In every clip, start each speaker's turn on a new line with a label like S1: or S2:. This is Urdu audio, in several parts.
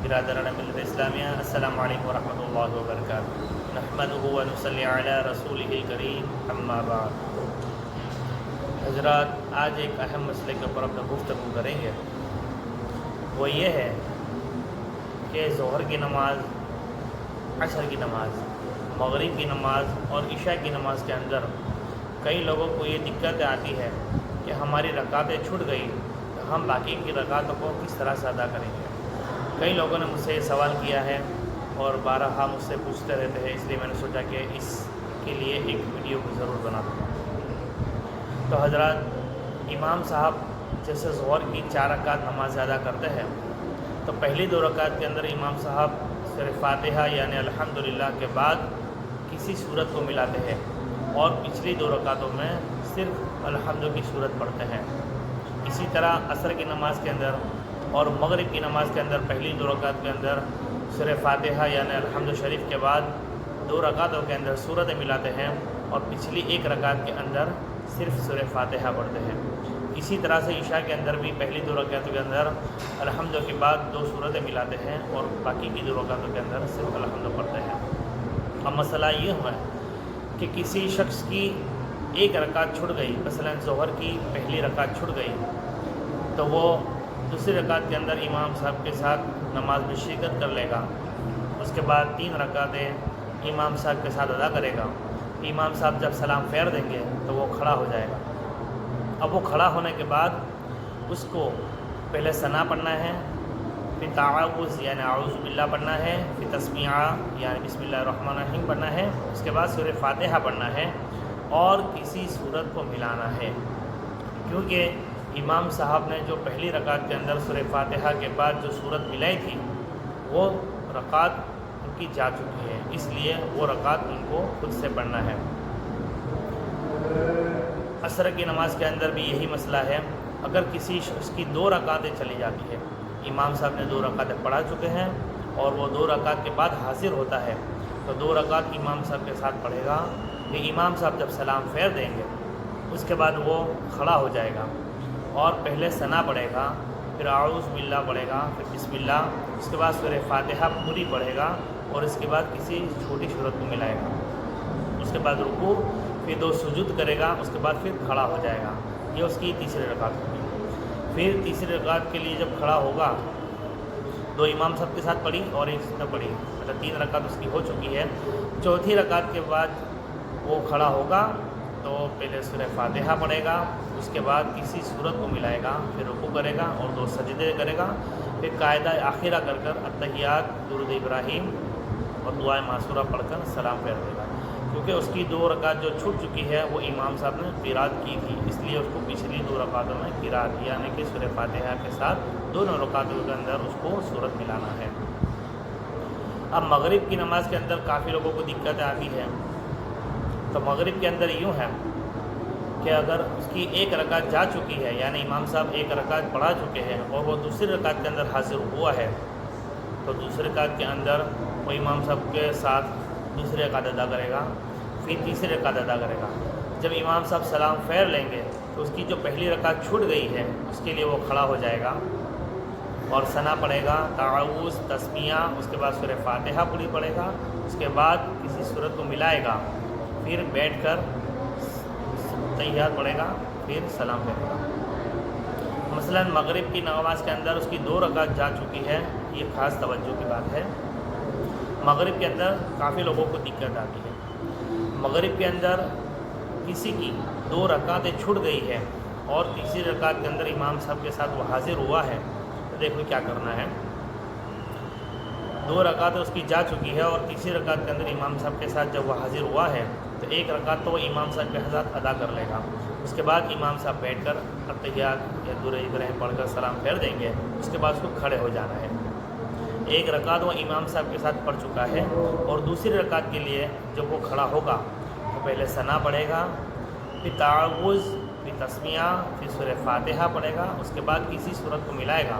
S1: برادران ملت اسلامیہ، السلام علیکم ورحمۃ اللہ وبرکاتہ۔ نحمدہ و نصلی علی رسولہ الکریم، اما بعد۔ حضرات، آج ایک اہم مسئلے کے اوپر اپنا گفتگو کریں گے، وہ یہ ہے کہ ظہر کی نماز، عصر کی نماز، مغرب کی نماز اور عشاء کی نماز کے اندر کئی لوگوں کو یہ دقت آتی ہے کہ ہماری رکعتیں چھوٹ گئی تو ہم باقی کی رکعتوں کو کس طرح سے ادا کریں گے۔ کئی لوگوں نے مجھ سے یہ سوال کیا ہے اور بارہا مجھ سے پوچھتے رہتے ہیں، اس لیے میں نے سوچا کہ اس کے لیے ایک ویڈیو کو ضرور بنا دوں۔ تو حضرات، امام صاحب جیسے ظہر کی 4 رکعت نماز ادا کرتے ہیں تو پہلی 2 رکعت کے اندر امام صاحب صرف فاتحہ یعنی الحمدللہ کے بعد کسی صورت کو ملاتے ہیں اور پچھلی 2 رکعتوں میں صرف الحمد کی صورت پڑھتے ہیں۔ اسی طرح عصر کی نماز کے اندر اور مغرب کی نماز کے اندر پہلی 2 رکعت کے اندر سورہ فاتحہ یعنی الحمد شریف کے بعد 2 رکعتوں کے اندر صورتیں ملاتے ہیں اور پچھلی 1 رکعت کے اندر صرف سورہ فاتحہ پڑھتے ہیں۔ اسی طرح سے عشاء کے اندر بھی پہلی 2 رکعتوں کے اندر الحمد کے بعد 2 صورتیں ملاتے ہیں اور باقی کی 2 رکعتوں کے اندر صرف الحمد پڑھتے ہیں۔ اب مسئلہ یہ ہے کہ کسی شخص کی 1 رکعت چھوٹ گئی، مثلا ظہر کی پہلی رکعت چھوٹ گئی، تو وہ دوسری رکعت کے اندر امام صاحب کے ساتھ نماز میں شرکت کر لے گا۔ اس کے بعد 3 رکعتیں امام صاحب کے ساتھ ادا کرے گا۔ امام صاحب جب سلام پھیر دیں گے تو وہ کھڑا ہو جائے گا۔ اب وہ کھڑا ہونے کے بعد اس کو پہلے ثنا پڑھنا ہے، پھر تعاوذ یعنی اعوذ باللہ پڑھنا ہے، پھر تسمیہ یعنی بسم اللہ الرحمن الرحیم پڑھنا ہے، اس کے بعد سورہ فاتحہ پڑھنا ہے اور کسی صورت کو ملانا ہے، کیونکہ امام صاحب نے جو پہلی رکعت کے اندر سورہ فاتحہ کے بعد جو صورت ملائی تھی وہ رکعت ان کی جا چکی ہے، اس لیے وہ رکعت ان کو خود سے پڑھنا ہے۔ عصر کی نماز کے اندر بھی یہی مسئلہ ہے، اگر کسی شخص کی 2 رکعتیں چلی جاتی ہے، امام صاحب نے 2 رکعتیں پڑھا چکے ہیں اور وہ 2 رکعت کے بعد حاضر ہوتا ہے تو 2 رکعت امام صاحب کے ساتھ پڑھے گا۔ کہ امام صاحب جب سلام پھیر دیں گے اس کے بعد وہ کھڑا ہو جائے گا اور پہلے ثنا پڑھے گا، پھر اعوذ باللہ پڑھے گا، پھر بسم اللہ، اس کے بعد سورہ فاتحہ پوری پڑھے گا اور اس کے بعد کسی چھوٹی صورت کو ملائے گا۔ اس کے بعد رکوع، پھر 2 سجود کرے گا، اس کے بعد پھر کھڑا ہو جائے گا۔ یہ اس کی تیسری رکعت ہوگی۔ پھر تیسری رکعت کے لیے جب کھڑا ہوگا، 2 امام صاحب کے ساتھ پڑھی اور 1 نے پڑھی، مطلب 3 رکعت اس کی ہو چکی ہے۔ چوتھی رکعت کے بعد وہ کھڑا ہوگا تو پہلے سورہ فاتحہ پڑھے گا، اس کے بعد کسی صورت کو ملائے گا، پھر رکوع کرے گا اور 2 سجدے کرے گا، پھر قاعدہ آخرہ کر کر التحیات، درود ابراہیم اور دعائے معصورہ پڑھ کر سلام پھیر دے گا، کیونکہ اس کی 2 رکعت جو چھوٹ چکی ہے وہ امام صاحب نے قرات کی تھی، اس لیے اس کو پچھلی 2 رکعتوں میں قرات یعنی کہ سورہ فاتحہ کے ساتھ دونوں رکعتوں کے اندر اس کو صورت ملانا ہے۔ اب مغرب کی نماز کے اندر کافی لوگوں کو دقت آتی ہے، تو مغرب کے اندر یوں ہے کہ اگر اس کی 1 رکعت جا چکی ہے یعنی امام صاحب 1 رکعت پڑھا چکے ہیں اور وہ دوسری رکعت کے اندر حاضر ہوا ہے تو دوسری رکعت کے اندر وہ امام صاحب کے ساتھ دوسری رکعت ادا کرے گا، پھر تیسری رکعت ادا کرے گا۔ جب امام صاحب سلام پھیر لیں گے تو اس کی جو پہلی رکعت چھوٹ گئی ہے اس کے لیے وہ کھڑا ہو جائے گا اور ثنا پڑھے گا، تعاوذ، تسمیہ، اس کے بعد سورہ فاتحہ پوری پڑھے گا، اس کے بعد کسی صورت کو ملائے گا، پھر بیٹھ کر تحیات پڑھے گا، پھر سلام پھیرے گا۔ مثلا مغرب کی نماز کے اندر اس کی 2 رکعت جا چکی ہے، یہ خاص توجہ کی بات ہے۔ مغرب کے اندر کافی لوگوں کو دقت آتی ہے، مغرب کے اندر کسی کی 2 رکعتیں چھوٹ گئی ہے اور تیسری رکعت کے اندر امام صاحب کے ساتھ وہ حاضر ہوا ہے تو دیکھو کیا کرنا ہے۔ 2 رکعتیں اس کی جا چکی ہے اور تیسری رکعت کے اندر امام صاحب کے ساتھ جب وہ حاضر ہوا ہے تو 1 رکعت تو وہ امام صاحب کے ساتھ ادا کر لے گا، اس کے بعد امام صاحب بیٹھ کر التحیات یا درود ابراہیم پڑھ کر سلام پھیر دیں گے، اس کے بعد اس کو کھڑے ہو جانا ہے۔ 1 رکعت وہ امام صاحب کے ساتھ پڑھ چکا ہے اور دوسری رکعت کے لیے جب وہ کھڑا ہوگا تو پہلے ثنا پڑھے گا، پھر تعاوذ، پھر تسمیہ، پھر سورہ فاتحہ پڑھے گا، اس کے بعد کسی صورت کو ملائے گا،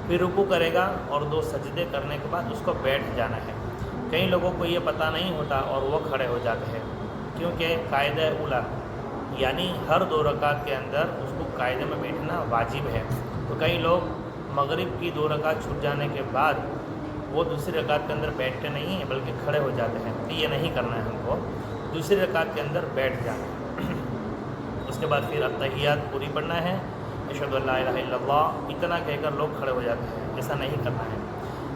S1: پھر رکوع کرے گا اور 2 سجدے کرنے کے بعد اس کو بیٹھ جانا ہے۔ کئی لوگوں کو یہ پتہ نہیں ہوتا اور وہ کھڑے ہو جاتے ہیں، کیونکہ قاعدہ اولا یعنی ہر 2 رکعت کے اندر اس کو قاعدے میں بیٹھنا واجب ہے، تو کئی لوگ مغرب کی 2 رکعت چھوٹ جانے کے بعد وہ دوسری رکعت کے اندر بیٹھتے نہیں ہیں بلکہ کھڑے ہو جاتے ہیں. تو یہ نہیں کرنا ہے ہم کو, دوسری رکعت کے اندر بیٹھ جانا ہے. اس کے بعد پھر التحیات پوری پڑھنا ہے, اشہد ان لا الہ الا اللہ اتنا کہہ کر لوگ کھڑے ہو جاتے ہیں, ایسا نہیں کرنا ہے.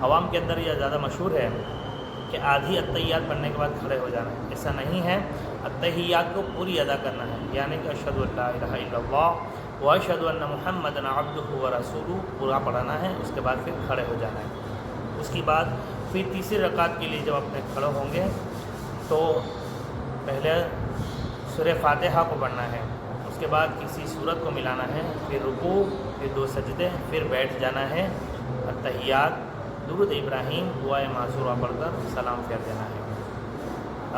S1: عوام کے اندر یہ زیادہ مشہور ہے کہ آدھی التحیات پڑھنے کے بعد کھڑے ہو جانا ہے, ایسا نہیں ہے. التحیات کو پوری ادا کرنا ہے, یعنی کہ اشہد ان لا الہ الا اللہ و اشہد ان محمدا عبدہ و رسولہ پورا پڑھانا ہے. اس کے بعد پھر کھڑے ہو جانا ہے. اس کے بعد پھر تیسری رکعت کے لیے جب اپنے کھڑے ہوں گے تو پہلے سورہ فاتحہ کو پڑھنا ہے, اس کے بعد کسی سورت کو ملانا ہے, پھر رکوع, پھر 2 سجدے, پھر بیٹھ جانا ہے. التحیات, درود ابراہیم, دعائے معصورہ پڑھ کر سلام پھیر دینا ہے.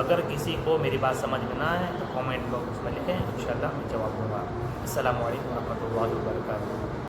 S1: اگر کسی کو میری بات سمجھ میں نہ آئے تو کامنٹ باکس میں لکھیں, انشاءاللہ میں جواب دوں گا. السلام علیکم ورحمۃ اللہ وبرکاتہ.